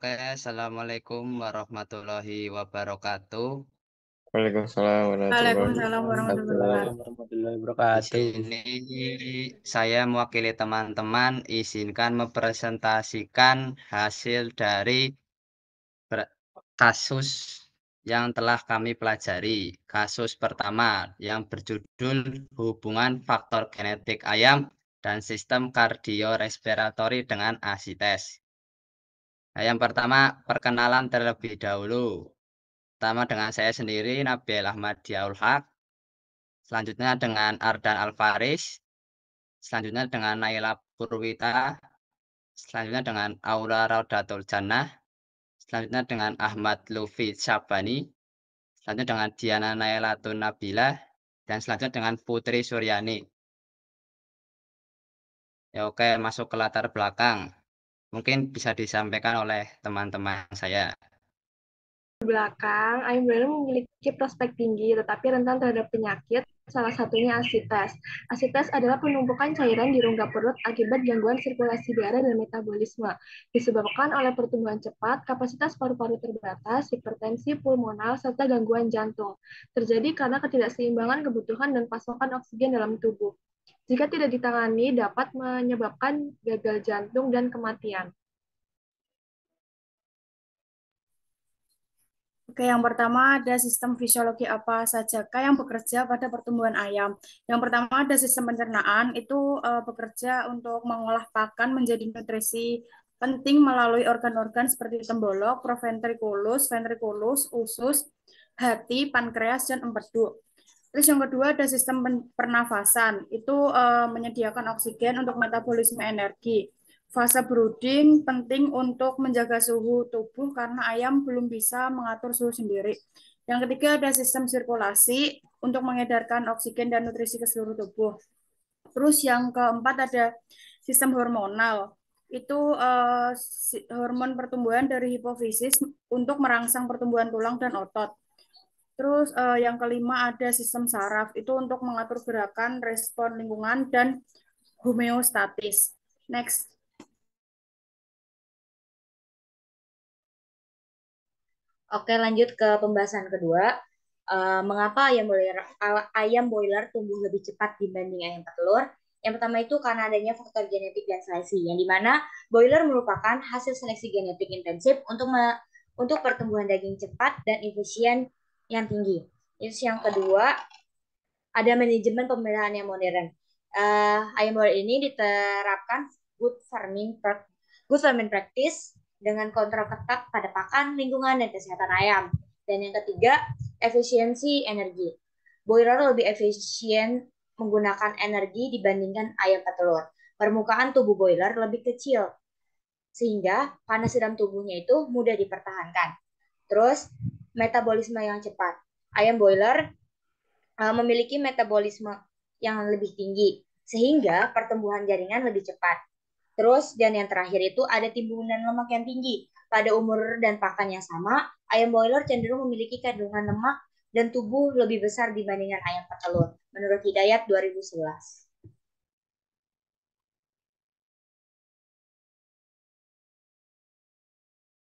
Oke, assalamualaikum warahmatullahi wabarakatuh. Waalaikumsalam warahmatullahi Waalaikumsalam warahmatullahi wabarakatuh. wabarakatuh. Waalaikumsalam warahmatullahi Di wabarakatuh. sini saya mewakili teman-teman, izinkan mempresentasikan hasil dari kasus yang telah kami pelajari. Kasus pertama yang berjudul hubungan faktor genetik ayam dan sistem kardiorespiratori dengan asites. Nah, yang pertama, perkenalan terlebih dahulu. Pertama dengan saya sendiri, Nabil Ahmad Diaul Haq. Selanjutnya dengan Ardan Alfaris. Selanjutnya dengan Naila Purwita. Selanjutnya dengan Aura Raudatul Jannah. Selanjutnya dengan Ahmad Lufi Syabani. Selanjutnya dengan Diana Nailatun Nabila. Dan selanjutnya dengan Putri Suryani. Ya oke, masuk ke latar belakang. Mungkin bisa disampaikan oleh teman-teman saya. Belakang, ayam broiler memiliki prospek tinggi tetapi rentan terhadap penyakit, salah satunya asites. Asites adalah penumpukan cairan di rongga perut akibat gangguan sirkulasi darah dan metabolisme. Disebabkan oleh pertumbuhan cepat, kapasitas paru-paru terbatas, hipertensi pulmonal, serta gangguan jantung. Terjadi karena ketidakseimbangan kebutuhan dan pasokan oksigen dalam tubuh. Jika tidak ditangani, dapat menyebabkan gagal jantung dan kematian. Oke, yang pertama ada sistem fisiologi apa sajakah yang bekerja pada pertumbuhan ayam. Yang pertama ada sistem pencernaan, itu bekerja untuk mengolah pakan menjadi nutrisi penting melalui organ-organ seperti tembolok, proventriculus, ventriculus, usus, hati, pankreas, dan empedu. Terus yang kedua ada sistem pernafasan, itu menyediakan oksigen untuk metabolisme energi. Fase brooding penting untuk menjaga suhu tubuh karena ayam belum bisa mengatur suhu sendiri. Yang ketiga ada sistem sirkulasi untuk mengedarkan oksigen dan nutrisi ke seluruh tubuh. Terus yang keempat ada sistem hormonal. Itu hormon pertumbuhan dari hipofisis untuk merangsang pertumbuhan tulang dan otot. Terus yang kelima ada sistem saraf. Itu untuk mengatur gerakan, respon lingkungan, dan homeostatis. Next. Oke, lanjut ke pembahasan kedua. Mengapa ayam boiler tumbuh lebih cepat dibanding ayam petelur? Yang pertama itu karena adanya faktor genetik dan seleksi, yang dimana boiler merupakan hasil seleksi genetik intensif untuk pertumbuhan daging cepat dan efisien yang tinggi. Terus yang kedua, ada manajemen pemeliharaan yang modern. Ayam boiler ini diterapkan good farming practice dengan kontrol ketat pada pakan, lingkungan, dan kesehatan ayam. Dan yang ketiga, efisiensi energi. Boiler lebih efisien menggunakan energi dibandingkan ayam petelur. Permukaan tubuh boiler lebih kecil, sehingga panas dalam tubuhnya itu mudah dipertahankan. Terus, metabolisme yang cepat. Ayam boiler memiliki metabolisme yang lebih tinggi, sehingga pertumbuhan jaringan lebih cepat. Terus, dan yang terakhir itu ada timbunan lemak yang tinggi. Pada umur dan pakan yang sama, ayam boiler cenderung memiliki kandungan lemak dan tubuh lebih besar dibandingkan ayam petelur, menurut Hidayat 2011.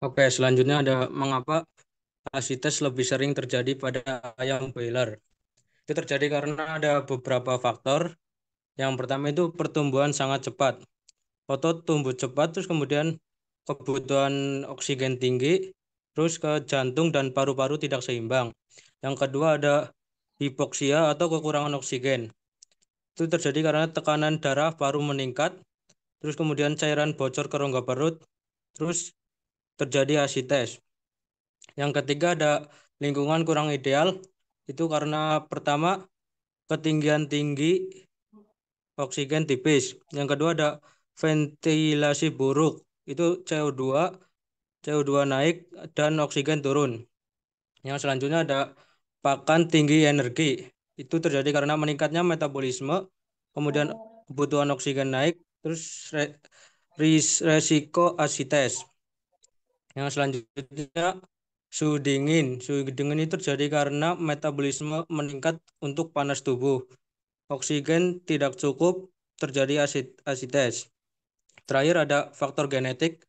Oke, selanjutnya ada mengapa asites lebih sering terjadi pada ayam boiler. Itu terjadi karena ada beberapa faktor. Yang pertama itu pertumbuhan sangat cepat. Otot tumbuh cepat, terus kemudian kebutuhan oksigen tinggi, terus ke jantung dan paru-paru tidak seimbang. Yang kedua ada hipoksia atau kekurangan oksigen. Itu terjadi karena tekanan darah paru meningkat, terus kemudian cairan bocor ke rongga perut, terus terjadi asites. Yang ketiga ada lingkungan kurang ideal, itu karena pertama ketinggian tinggi, oksigen tipis. Yang kedua ada ventilasi buruk, itu CO2 naik dan oksigen turun. Yang selanjutnya ada pakan tinggi energi. Itu terjadi karena meningkatnya metabolisme, kemudian kebutuhan oksigen naik, terus resiko asites. Yang selanjutnya suhu dingin. Suhu dingin itu terjadi karena metabolisme meningkat untuk panas tubuh. Oksigen tidak cukup, terjadi asites. Terakhir ada faktor genetik.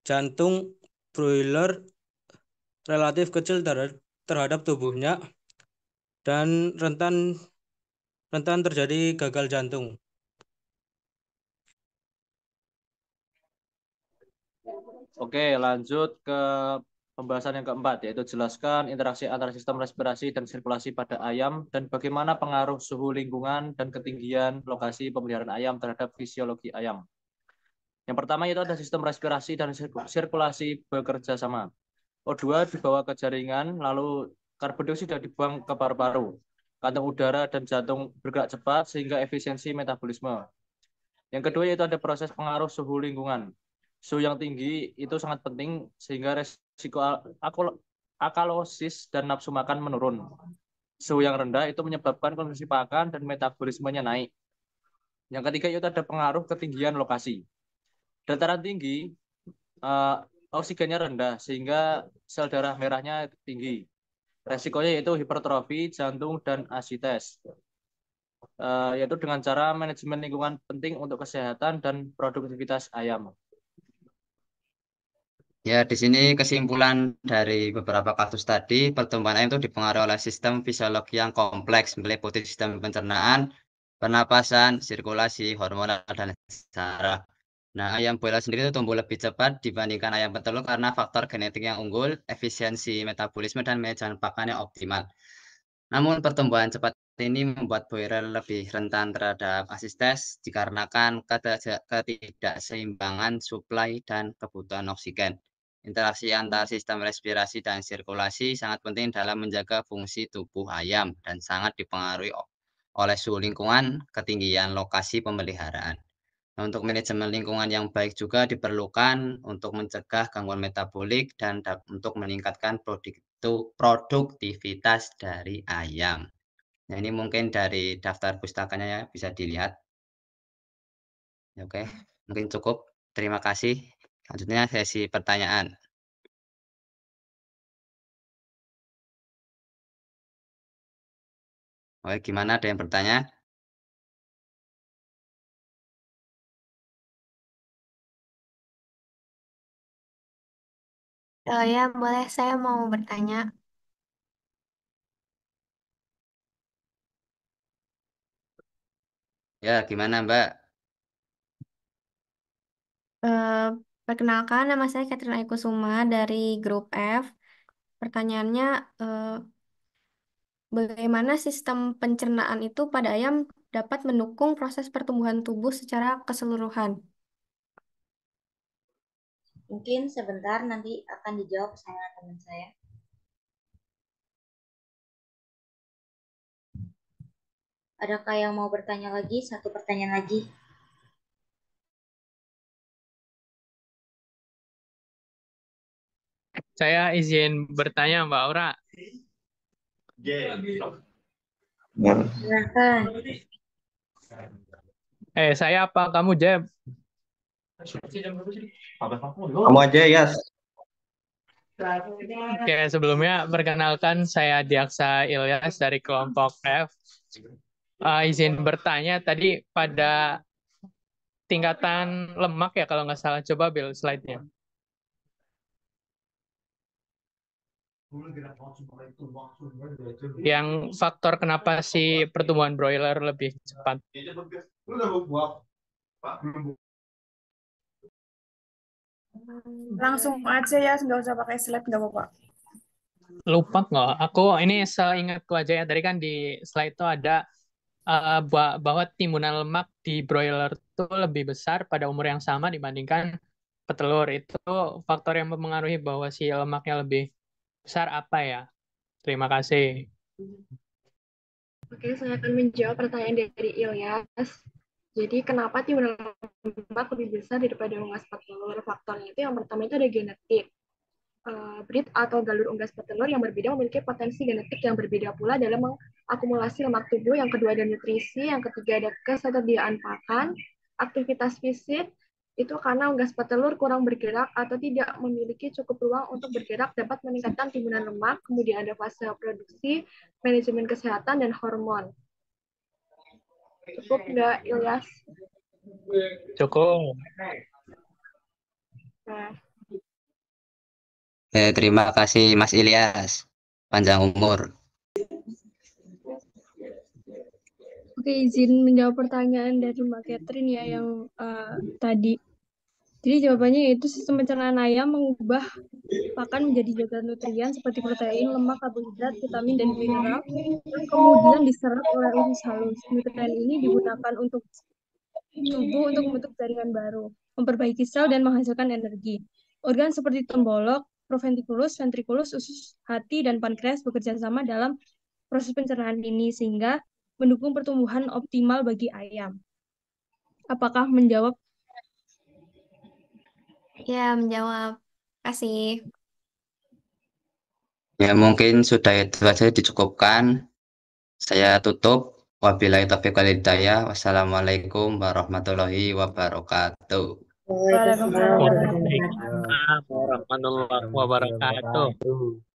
Jantung broiler relatif kecil terhadap tubuhnya dan rentan terjadi gagal jantung. Oke, lanjut ke pembahasan yang keempat, yaitu jelaskan interaksi antara sistem respirasi dan sirkulasi pada ayam dan bagaimana pengaruh suhu lingkungan dan ketinggian lokasi pemeliharaan ayam terhadap fisiologi ayam. Yang pertama itu ada sistem respirasi dan sirkulasi bekerja sama. O2 dibawa ke jaringan, lalu karbon dioksida dibuang ke paru-paru. Kantong udara dan jantung bergerak cepat sehingga efisiensi metabolisme. Yang kedua yaitu ada proses pengaruh suhu lingkungan. Suhu yang tinggi itu sangat penting sehingga resiko akalosis dan nafsu makan menurun. Suhu yang rendah itu menyebabkan konsumsi pakan dan metabolismenya naik. Yang ketiga yaitu ada pengaruh ketinggian lokasi. Dataran tinggi, oksigennya rendah sehingga sel darah merahnya tinggi. Resikonya yaitu hipertrofi, jantung, dan asites. Yaitu dengan cara manajemen lingkungan penting untuk kesehatan dan produktivitas ayam. Ya, di sini kesimpulan dari beberapa kasus tadi, pertumbuhan ayam itu dipengaruhi oleh sistem fisiologi yang kompleks, meliputi sistem pencernaan, pernapasan, sirkulasi, hormonal, dan saraf. Nah, ayam broiler sendiri itu tumbuh lebih cepat dibandingkan ayam petelur karena faktor genetik yang unggul, efisiensi metabolisme, dan manajemen pakan yang optimal. Namun, pertumbuhan cepat ini membuat broiler lebih rentan terhadap asites dikarenakan ketidakseimbangan suplai dan kebutuhan oksigen. Interaksi antar sistem respirasi dan sirkulasi sangat penting dalam menjaga fungsi tubuh ayam dan sangat dipengaruhi oleh suhu lingkungan, ketinggian lokasi pemeliharaan. Nah, untuk manajemen lingkungan yang baik juga diperlukan untuk mencegah gangguan metabolik dan untuk meningkatkan produktivitas dari ayam. Nah, ini mungkin dari daftar pustakanya ya, bisa dilihat. Oke, mungkin cukup. Terima kasih. Selanjutnya sesi pertanyaan. Oke, gimana, ada yang bertanya? Ya, boleh saya mau bertanya. Ya, gimana Mbak? Eh, Perkenalkan, nama saya Katrina Ikusuma dari grup F. Pertanyaannya, eh, bagaimana sistem pencernaan itu pada ayam dapat mendukung proses pertumbuhan tubuh secara keseluruhan? Mungkin sebentar nanti akan dijawab sama teman saya. Adakah yang mau bertanya lagi? Satu pertanyaan lagi. Saya izin bertanya Mbak Aura. Silakan. Saya apa kamu Jeb? Kamu aja ya. Oke, sebelumnya perkenalkan saya Diaksa Ilyas dari kelompok F. Izin bertanya tadi pada tingkatan lemak ya kalau nggak salah. Coba Bill slide-nya. Yang faktor kenapa si pertumbuhan broiler lebih cepat? Langsung aja ya, nggak usah pakai slide, nggak apa-apa. Lupa nggak? Aku ini seingatku aja ya. Tadi kan di slide itu ada bahwa timbunan lemak di broiler itu lebih besar pada umur yang sama dibandingkan petelur. Itu faktor yang mempengaruhi bahwa si lemaknya lebih besar apa ya? Terima kasih. Oke, saya akan menjawab pertanyaan dari Ilyas. Jadi, kenapa timbunan lemak lebih besar daripada unggas petelur? Faktornya itu yang pertama itu ada genetik. Breed atau galur unggas petelur yang berbeda memiliki potensi genetik yang berbeda pula dalam mengakumulasi lemak tubuh. Yang kedua ada nutrisi, yang ketiga ada ketersediaan pakan, aktivitas fisik, itu karena unggas petelur kurang bergerak atau tidak memiliki cukup ruang untuk bergerak dapat meningkatkan timbunan lemak. Kemudian ada fase produksi, manajemen kesehatan, dan hormon. Cukup nggak, Ilyas? Cukup. Nah, Terima kasih Mas Ilyas. Panjang umur. Oke, izin menjawab pertanyaan dari Mbak Catherine ya yang tadi. Jadi jawabannya yaitu sistem pencernaan ayam mengubah pakan menjadi zat nutrien seperti protein, lemak, karbohidrat, vitamin, dan mineral yang kemudian diserap oleh usus halus. Nutrien ini digunakan untuk tubuh untuk membentuk jaringan baru, memperbaiki sel, dan menghasilkan energi. Organ seperti tembolok, proventriculus, ventriculus, usus hati, dan pankreas bekerja sama dalam proses pencernaan ini sehingga mendukung pertumbuhan optimal bagi ayam. Apakah menjawab? Ya, menjawab. Kasih. Ya, mungkin sudah itu saja dicukupkan. Saya tutup. Wabillahi taufiq wal hidayah. Wassalamualaikum warahmatullahi wabarakatuh. Waalaikumsalam. Waalaikumsalam warahmatullahi wabarakatuh.